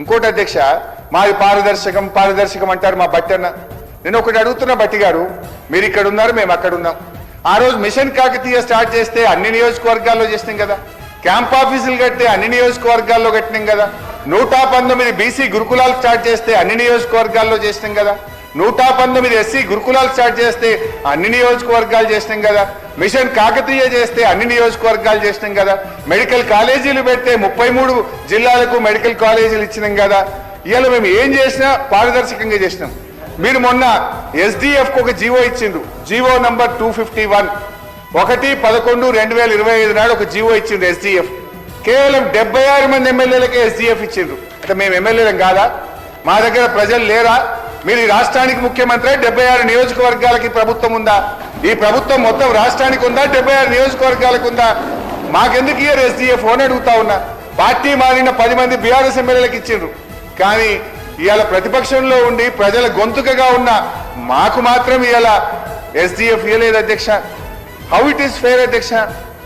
ఇంకోటి అధ్యక్ష, మాది పారదర్శకం అంటారు మా బట్టి అన్న. నేను ఒకటి అడుగుతున్నా బట్టి గారు, మీరు ఇక్కడ ఉన్నారు, మేము అక్కడ ఉన్నాం. ఆ రోజు మిషన్ కాకతీయ స్టార్ట్ చేస్తే అన్ని నియోజకవర్గాల్లో చేసినాం కదా, క్యాంప్ ఆఫీసులు కడితే అన్ని నియోజకవర్గాల్లో కట్టినాం కదా, 119 బీసీ గురుకులాలు స్టార్ట్ చేస్తే అన్ని నియోజకవర్గాల్లో చేసినాం కదా, 119 ఎస్సీ గురుకులాలు స్టార్ట్ చేస్తే అన్ని నియోజకవర్గాలు చేసినాం కదా, మిషన్ కాకతీయ చేస్తే అన్ని నియోజకవర్గాలు చేసినాం కదా, మెడికల్ కాలేజీలు పెడితే 33 జిల్లాలకు మెడికల్ కాలేజీలు ఇచ్చినాం కదా. ఇవాళ మేము ఏం చేసినా పారదర్శకంగా చేసినాం. మీరు మొన్న ఎస్డిఎఫ్ ఒక జీవో ఇచ్చిండ్రు, జీవో నంబర్ 251, 1/11/2025 నాడు ఒక జీవో ఇచ్చిండ్రు ఎస్డిఎఫ్. కేవలం 76 మంది ఎమ్మెల్యేలకే ఎస్డిఎఫ్ ఇచ్చిండ్రు. అంటే మేము ఎమ్మెల్యేలం కాదా? మా దగ్గర ప్రజలు లేరా? మీరు ఈ రాష్ట్రానికి ముఖ్యమంత్రి, 76 నియోజకవర్గాలకి ప్రభుత్వం ఉందా? ఈ ప్రభుత్వం మొత్తం రాష్ట్రానికి ఉందా, 76 నియోజకవర్గాలకు ఉందా? మాకెందుకు ఇయర్ ఎస్డిఎఫ్ అని అడుగుతా ఉన్నా. పార్టీ మారిన 10 మంది బీఆర్ఎస్ ఎమ్మెల్యేలకు ఇచ్చిండ్రు, కానీ ఇవాళ ప్రతిపక్షంలో ఉండి ప్రజల గొంతుకగా ఉన్న మాకు మాత్రం ఇవాళ ఎస్డిఎఫ్ ఇవ్వలేదు అధ్యక్ష. హౌ ఇట్ ఈస్ ఫెయిర్ అధ్యక్ష?